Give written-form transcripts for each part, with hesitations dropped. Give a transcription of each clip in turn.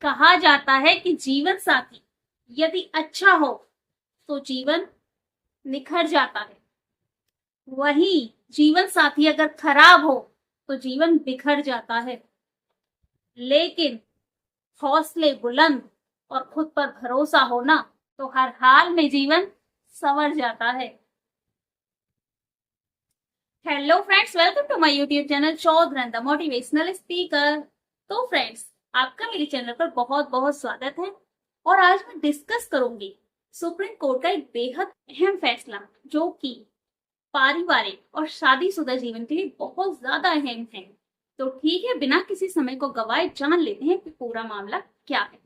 कहा जाता है कि जीवन साथी यदि अच्छा हो तो जीवन निखर जाता है, वहीं जीवन साथी अगर खराब हो तो जीवन बिखर जाता है। लेकिन हौसले बुलंद और खुद पर भरोसा होना तो हर हाल में जीवन संवर जाता है। Hello friends, welcome to my YouTube channel Chaudharan the motivational speaker. तो फ्रेंड्स, आपका मेरे चैनल पर बहुत बहुत स्वागत है। और आज मैं डिस्कस करूंगी सुप्रीम कोर्ट का एक बेहद अहम फैसला, जो कि पारिवारिक और शादीशुदा जीवन के लिए बहुत ज्यादा अहम है। तो ठीक है, बिना किसी समय को गवाए जान लेते हैं कि पूरा मामला क्या है।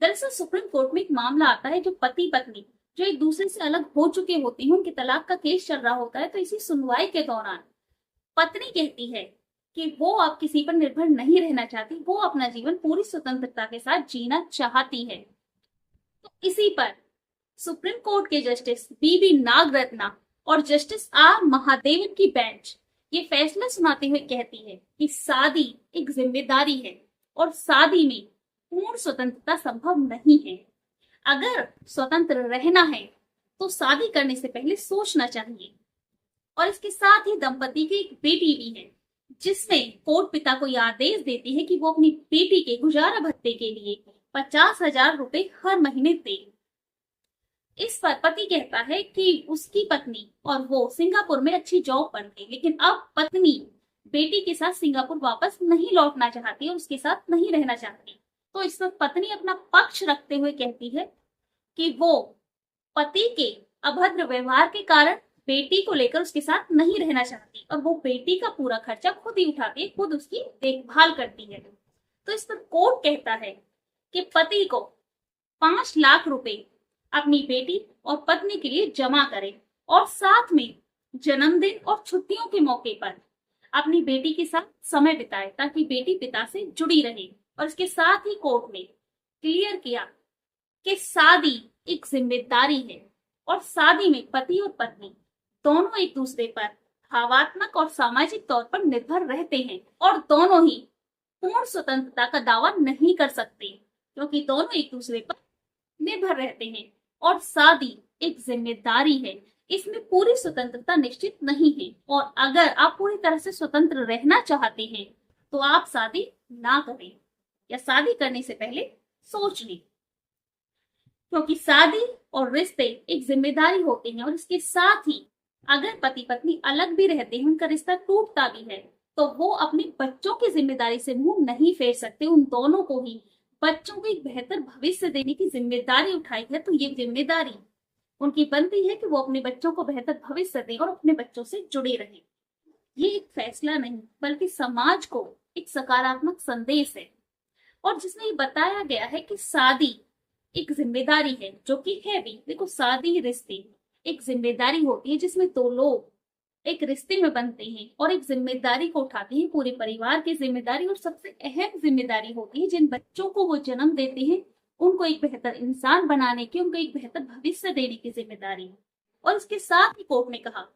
दरअसल सुप्रीम कोर्ट में एक मामला आता है, जो पति पत्नी जो एक दूसरे से अलग हो चुके होते हैं, उनके तलाक का केस चल रहा होता है। तो इसी सुनवाई के दौरान पत्नी कहती है कि वो अब किसी पर निर्भर नहीं रहना चाहती, वो अपना जीवन पूरी स्वतंत्रता के साथ जीना चाहती है। तो इसी पर सुप्रीम कोर्ट के जस्टिस बी नागरत्ना और जस्टिस आर महादेवन की बेंच ये फैसला सुनाते हुए कहती है कि शादी एक जिम्मेदारी है और शादी में पूर्ण स्वतंत्रता संभव नहीं है। अगर स्वतंत्र रहना है तो शादी करने से पहले सोचना चाहिए। और इसके साथ ही दंपति की एक बेटी भी है, जिसमें कोर्ट पिता को यह आदेश देती है कि वो अपनी बेटी के गुजारा भत्ते के लिए 50,000 रुपए हर महीने दे। इस पर पति कहता है कि उसकी पत्नी और वो सिंगापुर में अच्छी जॉब पर थे, लेकिन अब पत्नी बेटी के साथ सिंगापुर वापस नहीं लौटना चाहती और उसके साथ नहीं रहना चाहती। तो इस पर पत्नी अपना पक्ष रखते हुए कहती है कि वो पति के अभद्र व्यवहार के कारण बेटी को लेकर उसके साथ नहीं रहना चाहती और वो बेटी का पूरा खर्चा खुद ही उठाती है, खुद उसकी देखभाल करती है। तो इस पर कोर्ट कहता है कि पति को 5 लाख रुपए अपनी बेटी और पत्नी के लिए जमा करे और साथ में जन्मदिन और छुट्टियों के मौके पर अपनी बेटी के साथ समय बिताए, ताकि बेटी पिता से जुड़ी रहे। और इसके साथ ही कोर्ट ने क्लियर किया कि शादी एक जिम्मेदारी है और शादी में पति और पत्नी दोनों एक दूसरे पर भावात्मक और सामाजिक तौर पर निर्भर रहते हैं और दोनों ही पूर्ण स्वतंत्रता का दावा नहीं कर सकते, क्योंकि दोनों एक दूसरे पर निर्भर रहते हैं। और शादी एक जिम्मेदारी है, इसमें पूरी स्वतंत्रता निश्चित नहीं है। और अगर आप पूरी तरह से स्वतंत्र रहना चाहते हैं तो आप शादी ना करें या शादी करने से पहले सोच लें, क्योंकि शादी और रिश्ते एक जिम्मेदारी होते हैं। और इसके साथ ही अगर पति पत्नी अलग भी रहते हैं, उनका रिश्ता टूटता भी है, तो वो अपने बच्चों की जिम्मेदारी से मुंह नहीं फेर सकते। उन दोनों को ही बच्चों को एक बेहतर भविष्य देने की जिम्मेदारी उठाई है, तो ये जिम्मेदारी उनकी बनती है कि वो अपने बच्चों को बेहतर भविष्य दें और अपने बच्चों से जुड़े रहें। ये एक फैसला नहीं, बल्कि समाज को एक सकारात्मक संदेश है, और जिसमें ये बताया गया है कि शादी एक जिम्मेदारी है, जो कि है भी। देखो, शादी रिश्ते एक जिम्मेदारी होती है, जिसमें दो लोग एक रिश्ते में बनते हैं और एक जिम्मेदारी को उठाते हैं, पूरे परिवार की जिम्मेदारी। और सबसे अहम जिम्मेदारी होती है जिन बच्चों को वो जन्म देते हैं, उनको एक बेहतर इंसान बनाने की, उनको एक बेहतर भविष्य देने की जिम्मेदारी। और इसके साथ ही कोर्ट ने कहा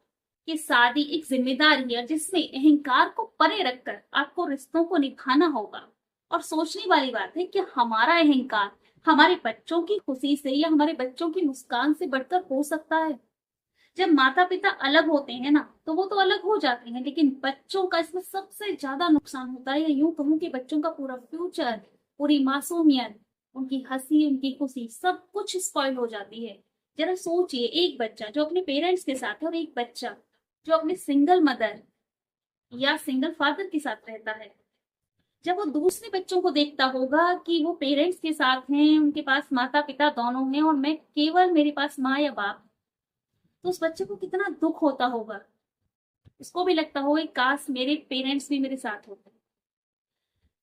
कि शादी एक जिम्मेदारी है, जिसमें अहंकार को परे रखकर आपको रिश्तों को निभाना होगा। और सोचने वाली बात है कि हमारा अहंकार हमारे बच्चों की खुशी से या हमारे बच्चों की मुस्कान से बढ़कर हो सकता है। जब माता पिता अलग होते हैं ना, तो वो तो अलग हो जाते हैं, लेकिन बच्चों का इसमें सबसे ज्यादा नुकसान होता है। या यूं कहूं कि बच्चों का पूरा फ्यूचर, पूरी मासूमियत, उनकी हंसी, उनकी खुशी, सब कुछ स्पॉइल हो जाती है। जरा सोचिए, एक बच्चा जो अपने पेरेंट्स के साथ है और एक बच्चा जो अपने सिंगल मदर या सिंगल फादर के साथ रहता है, जब वो दूसरे बच्चों को देखता होगा कि वो पेरेंट्स के साथ हैं, उनके पास माता पिता दोनों हैं और मैं केवल, मेरे पास माँ या बाप, तो उस बच्चे को कितना दुख होता होगा। उसको भी लगता होगा काश मेरे पेरेंट्स भी मेरे साथ होते।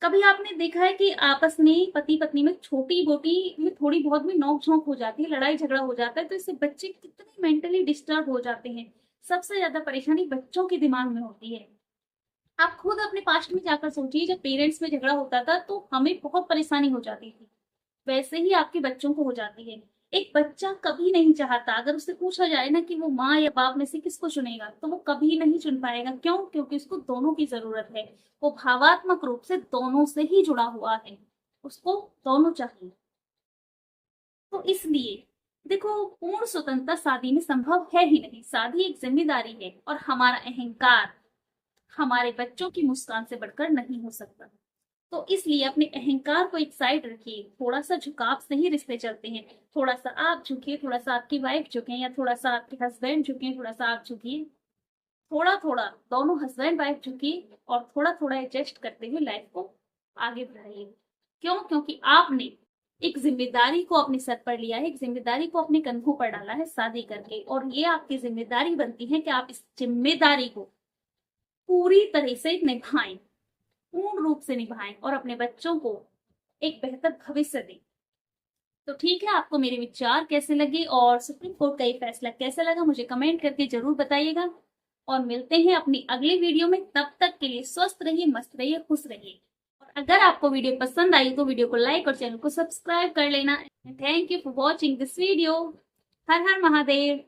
कभी आपने देखा है कि आपस में पति पत्नी में छोटी मोटी में थोड़ी बहुत भी नोक झोंक हो जाती है, लड़ाई झगड़ा हो जाता है, तो इससे बच्चे कितने मेंटली डिस्टर्ब हो जाते हैं। सबसे ज्यादा परेशानी बच्चों के दिमाग में होती है। आप खुद अपने पास्ट में जाकर सोचिए, जब पेरेंट्स में झगड़ा होता था तो हमें बहुत परेशानी हो जाती थी, वैसे ही आपके बच्चों को हो जाती है। एक बच्चा कभी नहीं चाहता, अगर उससे पूछा जाए ना कि वो माँ या बाप में से किसको चुनेगा, तो वो कभी नहीं चुन पाएगा। क्यों? क्योंकि उसको दोनों की जरूरत है। वो भावात्मक रूप से दोनों से ही जुड़ा हुआ है। उसको दोनों चाहिए। तो इसलिए देखो, पूर्ण स्वतंत्रता शादी में संभव है ही नहीं। शादी एक जिम्मेदारी है और हमारा अहंकार हमारे बच्चों की मुस्कान से बढ़कर नहीं हो सकता। तो इसलिए अपने अहंकार को एक साइड रखिए। थोड़ा सा झुकाव से ही रिश्ते चलते हैं। थोड़ा सा आप झुकिए, थोड़ा सा आपकी वाइफ झुके, या थोड़ा सा आपके हस्बैंड झुके, थोड़ा सा आप झुकिए। थोड़ा थोड़ा दोनों हस्बैंड वाइफ झुकिए और थोड़ा थोड़ा एडजस्ट करते हुए लाइफ को आगे बढ़ाइए। क्यों? क्योंकि आपने एक जिम्मेदारी को अपने सर पर लिया है, एक जिम्मेदारी को अपने कंधों पर डाला है शादी करके, और ये आपकी जिम्मेदारी बनती है कि आप इस जिम्मेदारी को पूरी तरह से निभाएं, पूर्ण रूप से निभाएं और अपने बच्चों को एक बेहतर भविष्य दें। तो ठीक है, आपको मेरे विचार कैसे लगे और सुप्रीम कोर्ट का ये फैसला कैसा लगा, मुझे कमेंट करके जरूर बताइएगा। और मिलते हैं अपनी अगली वीडियो में। तब तक के लिए स्वस्थ रहिए, मस्त रहिए, खुश रहिए। और अगर आपको वीडियो पसंद आई तो वीडियो को लाइक और चैनल को सब्सक्राइब कर लेना। Thank you for watching this video. Her her Mahadev.